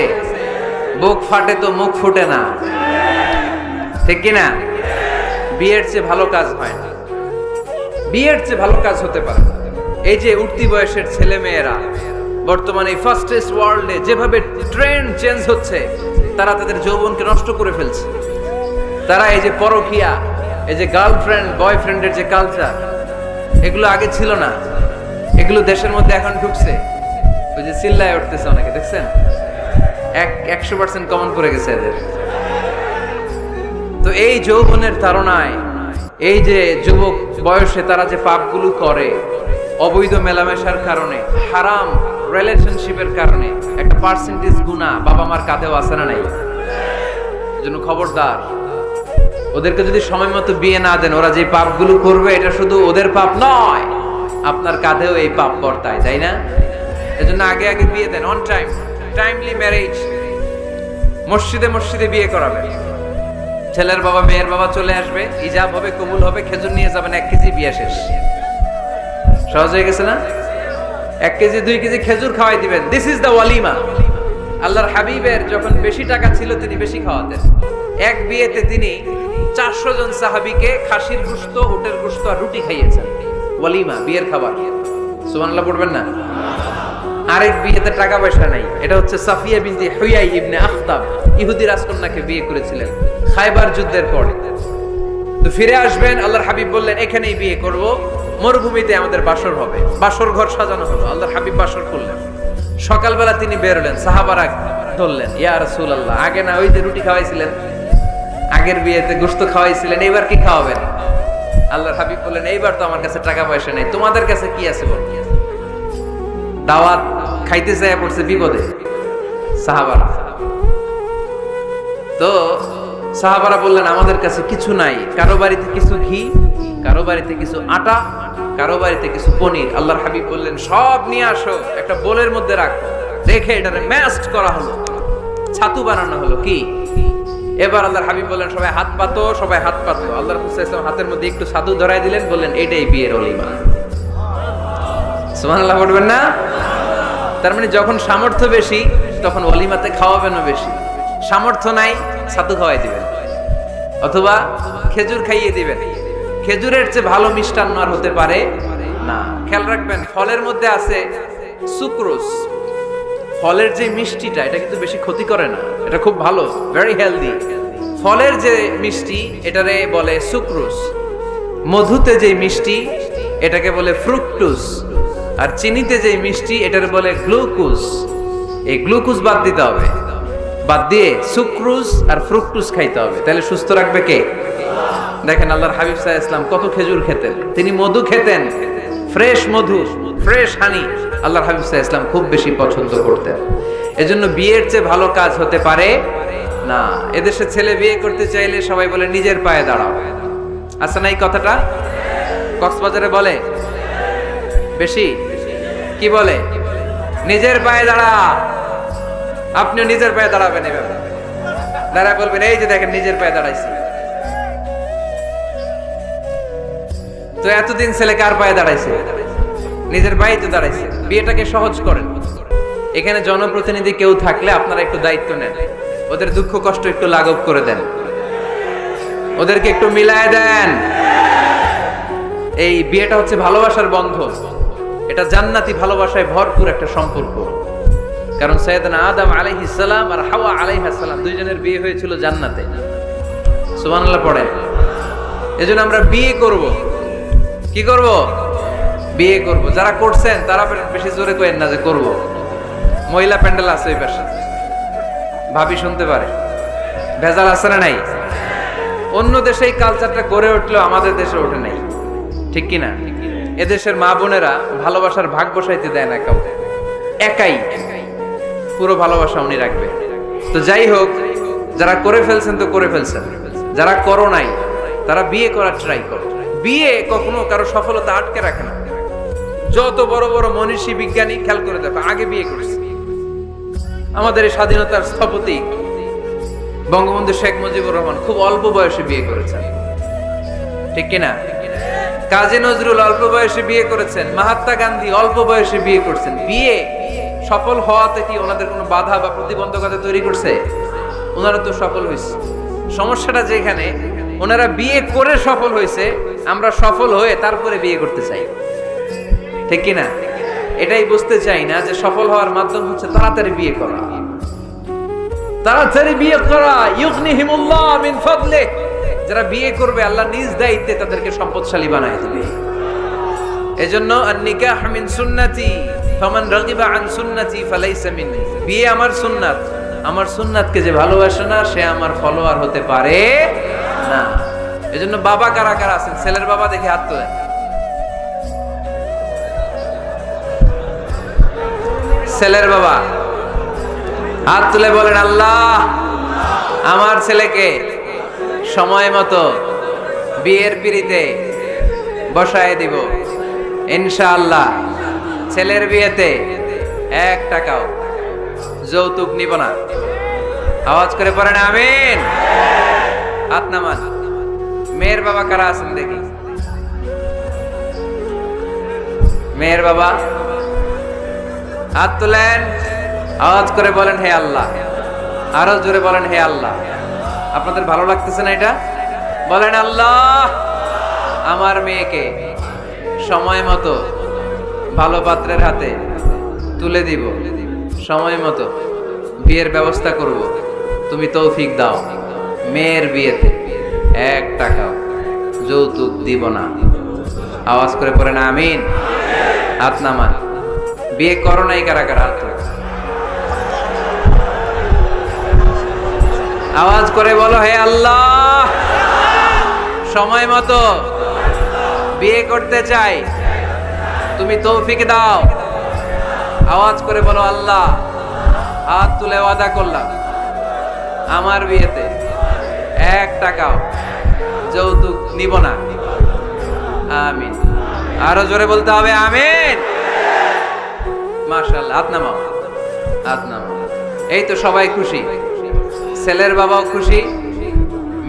বুক ফাটে তো মুখ ফুটে না, ঠিক কি না? বিয়ের চেয়ে ভালো কাজ হয় না, বিয়ের চেয়ে ভালো কাজ হতে পারে না। এই যে উঠতি বয়সের ছেলে মেয়েরা বর্তমানে ফাস্টেস্ট ওয়ার্ল্ডে যেভাবে ট্রেন্ড চেঞ্জ হচ্ছে, তারা তাদের যৌবনকে নষ্ট করে ফেলছে। তারা এই যে পরকীয়া, এই যে গার্লফ্রেন্ড বয়ফ্রেন্ডের যে কালচার, এগুলো আগে ছিল না, এগুলো দেশের মধ্যে এখন ঢুকছে। ওই যে চিল্লায় উঠতেছে অনেকে, দেখছেন? 100% কমন করে গেছে এদের। তো এই যৌবনের তাড়নায়, এই যে যুবক বয়সে তারা যে পাপগুলো করে, অবৈধ মেলামেশার কারণে, হারাম রিলেশনশিপের কারণে একটা পার্সেন্টেজ গুনাহ বাবা মার কাঁধেও আছে না নাই? এজন্য খবরদার, ওদেরকে যদি সময় মতো বিয়ে না দেন, ওরা যে পাপগুলো করবে এটা শুধু ওদের পাপ নয়, আপনার কাঁধেও এই পাপ বর্তায়, তাই না? এজন্য আগে আগে বিয়ে দেন, অন টাইম, টাইমলি ম্যারেজ। মসজিদে মসজিদে বিয়ে করাবেন, ছেলের বাবা মেয়ের বাবা চলে আসবে, ইজাব হবে, কবুল হবে, খেজুর নিয়ে যাবেন, 1 কেজি, বিয়ে শেষ। সহজ হয়ে গেছে না? 1 কেজি 2 কেজি খেজুর খাওয়াই দিবেন, দিস ইজ দ্য ওয়ালিমা। আল্লাহর হাবিবের যখন বেশি টাকা ছিল তিনি বেশি খাওয়াতেন। এক বিয়েতে তিনি 400 জন সাহাবীকে খাসির গোশত, উটের গোশত আর রুটি খাইয়েছেন। ওয়ালিমা, বিয়ের খাবার। সুবহানাল্লাহ পড়বেন না? আরেক বিয়েতে টাকা পয়সা নাই, এটা হচ্ছে সাফিয়া বিনতে হুয়াই ইবনে আখতাব, ইহুদি রাজকন্যাকে বিয়ে করেছিলেন খায়বার যুদ্ধের পরে। তো ফিরে আসবেন, আল্লাহর হাবিব বললেন এখানেই বিয়ে করব, মরুভূমিতে আমাদের বাসর হবে। বাসর ঘর সাজানো হলো, আল্লাহর হাবিব বাসর করলেন। সকালবেলা তিনি বের হলেন, সাহাবারা ধরলেন, ইয়া রাসূলুল্লাহ, আগে না ওই যে রুটি খাওয়াইছিলেন, আগের বিয়েতে গোশত খাওয়াইছিলেন, এইবার কি খাওয়াবেন? আল্লাহর হাবিব বললেন, এইবার তো আমার কাছে টাকা পয়সা নেই, তোমাদের কাছে কি আছে বল? দাওয়াত খাইতে চায় পড়ছে বিপদে সাহাবারা। তো সাহাবারা বললেন, আমাদের কাছে কিছু নাই, কারো বাড়িতে কিছু ঘি, কারো বাড়িতে কিছু আটা, কারো বাড়িতে কিছু পনির। আল্লাহর হাবিব বললেন, সব নিয়ে আসো, একটা বোলের মধ্যে রাখো। রেখে এটারে ম্যাশড করা হলো, ছাতু বানানো হলো। কি? এবার আল্লাহর হাবিব বললেন, সবাই হাত পাতো, সবাই হাত পাতো। আল্লাহর রাসূল সাল্লাল্লাহু আলাইহি ওয়াসাল্লাম হাতের মধ্যে একটু ছাতু ধরাই দিলেন, বললেন, এইটাই বিয়ের ওলিমা। সুবহানাল্লাহ বলবেন না? তার মানে যখন সামর্থ্য বেশি তখন ওলিমাতে খাওয়াবেনও বেশি। সামর্থ্য নাই, ছাতু খাওয়াই দিবেন, অথবা খেজুর খাইয়ে দিবেন। খেজুরের চেয়ে ভালো মিষ্টান্ন আর হতে পারে না। খেয়াল রাখবেন, ফলের মধ্যে আছে সুক্রোজ। ফলের যে মিষ্টিটা, এটা কিন্তু বেশি ক্ষতি করে না, এটা খুব ভালো, ভেরি হেলদি। ফলের যে মিষ্টি, এটারে বলে সুক্রোজ। মধুতে যে মিষ্টি, এটাকে বলে ফ্রুকটোজ। আর চিনিতে যে মিষ্টি, এটারে বলে গ্লুকোজ। এই গ্লুকোজ বাদ দিতে হবে, বাদ দিয়ে সুক্রোজ আর ফ্রুকটোজ খাইতে হবে, তাহলে সুস্থ রাখবে কে? দেখেন আল্লাহর হাবিব সাল্লাল্লাহু আলাইহি ওয়াসাল্লাম কত খেজুর খেতেন, তিনি মধু খেতেন, ফ্রেশ মধু, ফ্রেশ হানি আল্লাহর হাবিব সাল্লাল্লাহু আলাইহি ওয়াসাল্লাম খুব বেশি পছন্দ করতেন। এজন্য বিয়ের চেয়ে ভালো কাজ হতে পারে না। এদেশে ছেলে বিয়ে করতে চাইলে সবাই বলে নিজের পায়ে দাঁড়াও, আছে না এই কথাটা? কক্সবাজারে বলে বেশি, কি বলে? নিজের পায়ে দাঁড়া। আপনিও নিজের পায়ে দাঁড়াবেন, এভাবে দাঁড়ায় বলবেন এই যে দেখেন নিজের পায়ে দাঁড়াইছি। তো এতদিন ছেলে কার পায়ে দাঁড়াইছে? নিজের পায়ে তো দাঁড়াইছে। বিয়েটাকে সহজ করেন। এখানে জনপ্রতিনিধি কেউ থাকলে আপনারা একটু দায়িত্ব নেন, ওদের দুঃখ কষ্ট একটু লাঘব করে দেন, ওদেরকে একটু মিলায় দেন। এই বিয়েটা হচ্ছে ভালোবাসার বন্ধন, এটা জান্নাতি ভালোবাসায় ভরপুর একটা সম্পর্ক। কারণ সাইয়েদনা আদম আলাইহিস সালাম আর হাওয়া আলাইহাস সালাম দুইজনের বিয়ে হয়েছিল জান্নাতে। সুবহানাল্লাহ পড়েন। এজন্য আমরা বিয়ে করব। কি করব? বিয়ে করব। যারা করছেন তারা বেশি জোরে কইেন না যে করব। মহিলা প্যান্ডেল আছে ওই পাশে, ভাবি শুনতে পারে। ভেজাল আছে না নাই? অন্য দেশে এই কালচারটা গড়ে উঠলেও আমাদের দেশে ওঠে নাই, ঠিক কি না? এদেশের মা বোনেরা ভালোবাসার ভাগ বসাইতে দেয় না কাউকে, একাই পুরো ভালোবাসা উনি রাখবে। তো যাই হোক, যারা করে ফেলছেন তো করে ফেলছেন, যারা করো নাই তারা বিয়ে করার ট্রাই করো। বিয়ে কখনো কারো সফলতা আটকে রাখে না। যত বড় বড় মনীষী বিজ্ঞানী খেয়াল করে দেখো আগে বিয়ে করেছে। আমাদের এই স্বাধীনতার স্থপতি বঙ্গবন্ধু শেখ মুজিবুর রহমান খুব অল্প বয়সে বিয়ে করেছেন, ঠিক কিনা? কাজী নজরুল অল্প বয়সে বিয়ে করেছেন, মহাত্মা গান্ধী অল্প বয়সে বিয়ে করছেন। বিয়ে সফল হওয়াতে কি ওনাদের কোনো বাধা বা প্রতিবন্ধকতা তৈরি করছে? ওনারা তো সফল হয়েছে। সমস্যাটা যেখানে ওনারা বিয়ে করে সফল হয়েছে, আমরা সফল হয়ে তারপরে বিয়ে করতে চাই, ঠিক কিনা? এটাই বুঝতে চাই না যে সফল হওয়ার মাধ্যম হচ্ছে তাড়াতাড়ি বিয়ে করা। তাড়াতাড়ি বিয়ে করা, ইউগনিহিমুল্লাহ মিন ফাদলিহ। যারা বিয়ে করবে আল্লাহ নিজ দায়িত্বে তাদেরকে সম্পদশালী বানায় দিবে। এজন্য আন-নিকাহ মিন সুন্নতি ফামান রাগিবা আন সুন্নতি ফালাইসা মিন্নি। বিয়ে আমার সুন্নাত, আমার সুন্নাতকে যে ভালোবাসে না সে আমার ফলোয়ার হতে পারে না। এজন্য বাবা কারা কারা আছেন? ছেলের বাবা দেখে হাত তোলেন। ছেলের বাবা হাত তুলে বলেন, আল্লাহ আমার ছেলেকে সময় মতো বিয়ের পিঁড়িতে বসায় দিব ইনশাআল্লাহ। ছেলের বিয়েতে 1 টাকাও যৌতুক নিব না। আওয়াজ করে পড়েন আমিন। হাত নামান। মেয়ের বাবা কারা আছেন দেখি? মেয়ের বাবা হাত তুলেন, আওয়াজ করে বলেন হে আল্লাহ। আরো জোরে বলেন হে আল্লাহ। আপনাদের ভালো লাগতেছে না এটা? বলেন আল্লাহ আমার মেয়েকে সময় মতো ভালো পাত্রের হাতে তুলে দিব, সময় মতো বিয়ের ব্যবস্থা করব, তুমি তৌফিক দাও। মেয়ের বিয়েতে 1 টাকাও যৌতুক দিব না। আওয়াজ করে পড়েন আমিন। হাত নামান। বিয়ে করো নাই কারা কারা? আওয়াজ করে বলো হে আল্লাহ সময় মতো বিয়ে করতে চাই, তুমি তৌফিক দাও। আওয়াজ করে বলো আল্লাহ হাত তুলে ওয়াদা করলাম আমার বিয়েতে 1 টাকাও যৌতুক নিব না। আমিন। আরো জোরে বলতে হবে আমিন। মাশাআল্লাহ। হাত নামাও, হাত নামাও। এই তো সবাই খুশি। ছেলের বাবাও খুশি,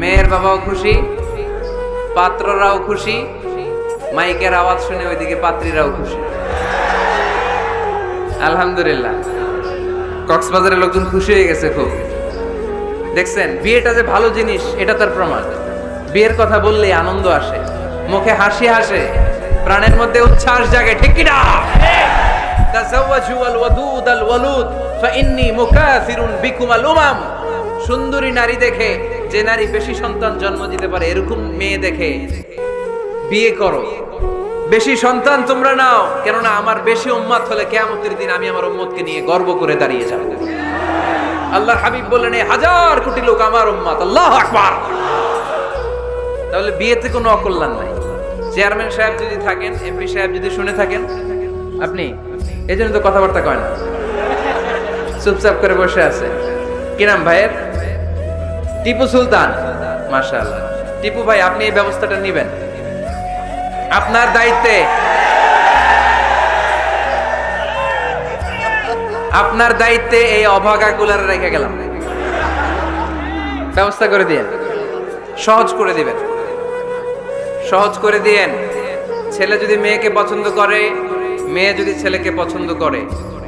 মেয়ের বাবাও খুশি, পাত্ররাও খুশি, মাইকের আওয়াজ শুনে ওইদিকে পাত্রীরাও খুশি। আলহামদুলিল্লাহ। কক্সবাজারের লোকজন খুশি হয়ে গেছে খুব। দেখছেন বিয়েটা যে ভালো জিনিস এটা তার প্রমাণ। বিয়ের কথা বললেই আনন্দ আসে, মুখে হাসি আসে, প্রাণের মধ্যে উচ্ছ্বাস জাগে, ঠিক কি না? তাযাওয়াজু আল ওয়াদুদ আল ওয়ালুদ ফাইন্নী মুকাসিরুন বিকুম আল উমাম। সুন্দরী নারী দেখে, যে নারী বেশি সন্তান জন্ম দিতে পারে এরকম মেয়ে দেখে বিয়ে করো, বেশি সন্তান তোমরা নাও, কেননা আমার বেশি উম্মত হলে কিয়ামতের দিন আমি আমার উম্মতকে নিয়ে গর্ব করে দাঁড়িয়ে যাব। আল্লাহর হাবিব বললেন, এই 1000 কোটি লোক আমার উম্মত। আল্লাহু আকবার। তাহলে বিয়েতে কোনো অকল্যাণ নাই। চেয়ারম্যান সাহেব যদি থাকেন, এমপি সাহেব যদি শুনে থাকেন, আপনি এই জন্য তো কথাবার্তা কয় না, চুপচাপ করে বসে আছে। কি নাম ভাইয়ের? টিপু সুলতান। মাশাআল্লাহ। টিপু ভাই, আপনি এই ব্যবস্থাটা নেবেন, আপনার দায়িত্বে। আপনার দায়িত্বে এই অভাগাগুলার রেখে গেলাম, ব্যবস্থা করে দিয়েন, সহজ করে দিবেন, সহজ করে দিয়েন। ছেলে যদি মেয়েকে পছন্দ করে, মেয়ে যদি ছেলেকে পছন্দ করে,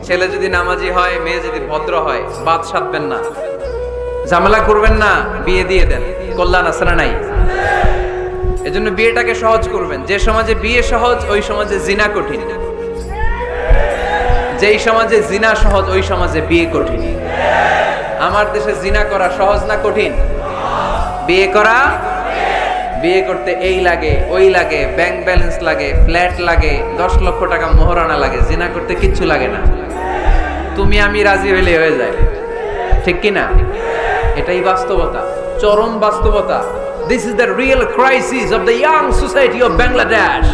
ছেলে যদি নামাজি হয়, মেয়ে যদি ভদ্র হয়, বাদ সাধবেন না, ঝামেলা করবেন না, বিয়ে দিয়ে দেন। কল্যাণ আছে না নাই? এজন্য বিয়েটাকে সহজ করবেন। যে সমাজে বিয়ে সহজ, ওই সমাজে জিনা কঠিন। যেই সমাজে জিনা সহজ, ওই সমাজে বিয়ে কঠিন। আমার দেশে জিনা করা সহজ না কঠিন? বিয়ে করা, বিয়ে করতে এই লাগে ওই লাগে, ব্যাংক ব্যালেন্স লাগে, ফ্ল্যাট লাগে, 10 লক্ষ টাকা মোহরানা লাগে। জিনা করতে কিচ্ছু লাগে না, তুমি আমি রাজি হইলে হয়ে যায়। ঠিক কি না? এটাই বাস্তবতা, চরম বাস্তবতা। This is the real crisis of the young society of Bangladesh.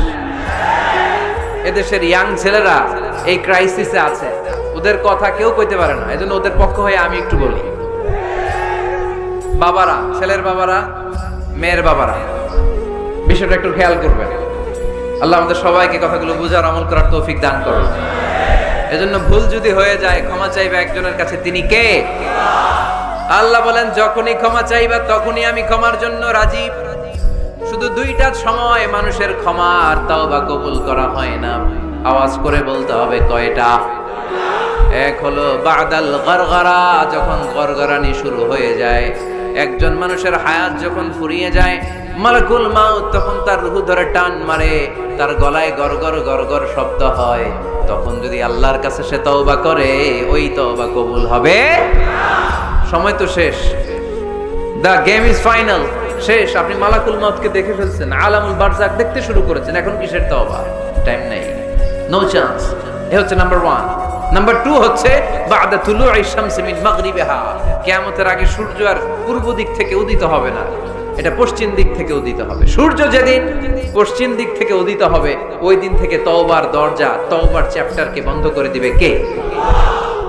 এদেশের ইয়াং ছেলেরা এই ক্রাইসিসে আছে, ওদের কথা কেউ কইতে পারে না। এজন্য ওদের পক্ষ হয়ে আমি একটু বলি। বাবারা, ছেলের বাবারা, মেয়ের বাবারা, বিষয়টা একটু খেয়াল করবেন। আল্লাহ আমাদের সবাইকে কথাগুলো বুঝার, আমল করার তৌফিক দান করুন। এজন্য ভুল যদি হয়ে যায়, ক্ষমা চাইবে একজনের কাছে, তিনি কে? আল্লাহ বলেন, যখনই ক্ষমা চাইবা তখনই আমি ক্ষমার জন্য রাজি। শুধু দুইটা সময় মানুষের ক্ষমা আর তাওবা কবুল করা হয় না। আওয়াজ করে বলতে হবে কয়টা? এক হলো বাদাল গরগরা, যখন গরগরানি শুরু হয়ে যায়। একজন মানুষের হায়াত যখন ফুরিয়ে যায়, মালাকুল মাউত তখন তার রূহ ধরে টান মারে, তার গলায় গরগর গরগর শব্দ হয়। তখন যদি আল্লাহর কাছে সে তওবা করে, ওই তওবা কবুল হবে না। সময় তো শেষ, দ্য গেম ইজ ফাইনাল, শেষ। আপনি মালাকুল মাউতকে দেখে ফেলছেন, আলামুল বারজাক দেখতে শুরু করেছেন, এখন কিসের তওবা? টাইম নেই, নো চান্স। এ হচ্ছে নাম্বার 1। নাম্বার 2 হচ্ছে বাদা তুলুই শামসি মিন মাগরিবিহা, কিয়ামতের আগে সূর্য আর পূর্ব দিক থেকে উদিত হবে না, এটা পশ্চিম দিক থেকে উদিত হবে। সূর্য যেদিন পশ্চিম দিক থেকে উদিত হবে, ওই দিন থেকে তওবার দরজা, তওবার চ্যাপ্টারকে বন্ধ করে দিবে কে?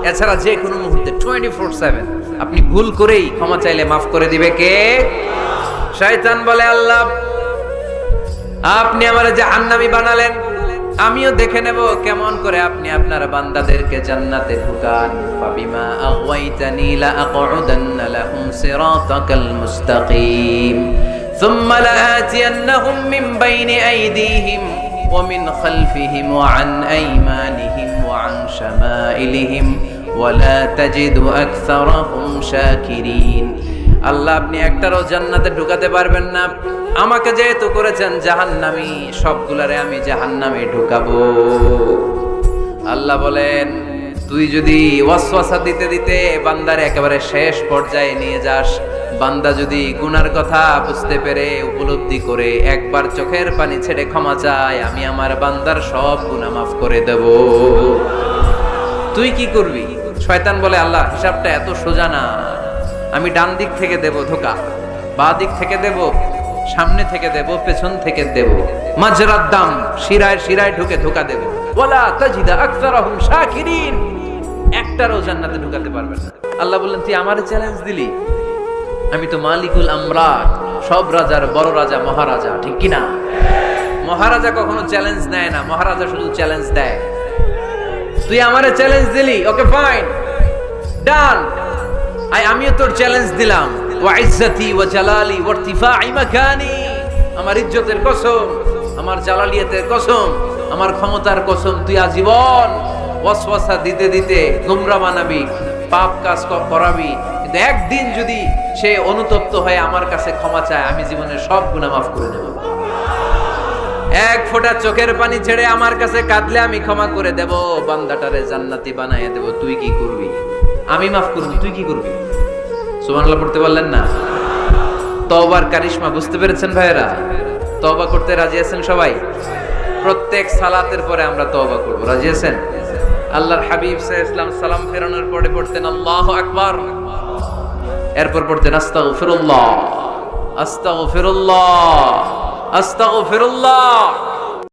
এছাড়া যে কোনো মুহূর্তে 24/7 আপনি ভুল করেই ক্ষমা চাইলে মাফ করে দিবে কে? শয়তান বলে, আল্লাহ আপনি আমারে জাহান্নামী বানালেন, আমিও দেখে নেব কেমন করে আপনি আপনার বান্দাদেরকে জান্নাতে ঢুকান। ফাবিমা আগাইতানি লা আকুদান্না লাহুম সিরাতাকাল মুস্তাকিম সুম্মা লাআতিয়ান্নাহুম মিন বাইনি আইদিহিম ওয়া মিন খালফিহিম ওয়া আন আইমানিহিম ওয়া আন শামাইলিহিম ওয়া লা তাজিদু আকসারাহুম শাকিরিন। আল্লাহ আপনি একটারও জান্নাতে ঢুকাতে পারবেন না, আমাকে যেহেতু করেছেন জাহান্নামী, সবগুলারে আমি জাহান্নামে ঢুকাবো। আল্লাহ বলেন, তুই যদি ওয়াসওয়াসা দিতে দিতে বান্দার একেবারে শেষ পর্যায়ে নিয়ে যাস, বান্দা যদি গুনার কথা বুঝতে পেরে উপলব্ধি করে একবার চোখের পানি ছেড়ে ক্ষমা চায়, আমি আমার বান্দার সব গুনাহ মাফ করে দেব। তুই কি করবি? শয়তান বলে, আল্লাহ হিসাবটা এত সোজা না, আমি ডান দিক থেকে দেব ধোকা, বাঁ দিক থেকে দেব, সামনে থেকে দেব, পেছন থেকে দেব, মাজরাদ দাম, শিরায় শিরায় ঢুকে ধোকা দেব। ওয়ালা তাজিদা আকসারাহুম শাকিরিন, একটারও জান্নাতে ঢুকাতে পারবেন না। আল্লাহ বললেন, তুই আমারে চ্যালেঞ্জ দিলি, আমি তো মালিকুল আমলাক, সব রাজার বড় রাজা, মহারাজা, ঠিক কি না? মহারাজা কখনো চ্যালেঞ্জ নেয় না, মহারাজা শুধু চ্যালেঞ্জ দেয়। তুই আমারে চ্যালেঞ্জ দিলি, ওকে ফাইন, ডান, আমিও তোর চ্যালেঞ্জ দিলাম। ওয়া ইজ্জতি ওয়া জালালি ওয়া ইরতিফাই মাকানি, আমার ইজ্জতের কসম, আমার জালালিয়াতের কসম, আমার ক্ষমতার কসম, তুই আজীবন ওয়াসওয়াসা দিতে দিতে গোমরা বানাবি, পাপ কাজ করাবি, কিন্তু একদিন যদি সে অনুতপ্ত হয়ে আমার কাছে ক্ষমা চায়, আমি জীবনের সব গুনাহ মাফ করে দেব। এক ফোঁটা চোখের পানি ছেড়ে আমার কাছে কাঁদলে আমি ক্ষমা করে দেব, বান্দাটারে জান্নাতি বানায় দেব। তুই কি করবি? আমি মাফ করব, তুই কি করবি? সুবহানাল্লাহ পড়তে পারলেন না? তওবার কারিশমা বুঝতে পেরেছেন ভাইরা? তওবা করতে রাজি আছেন সবাই? প্রত্যেক সালাতের পরে আমরা তওবা করব। রাজি আছেন? আল্লাহর হাবিব সাল্লাল্লাহু আলাইহি ওয়াসাল্লাম সালাম ফেরানোর পরে পড়তেন আল্লাহু আকবার, এরপর পড়তেন আস্তাগফিরুল্লাহ আস্তাগফিরুল্লাহ আস্তাগফিরুল্লাহ।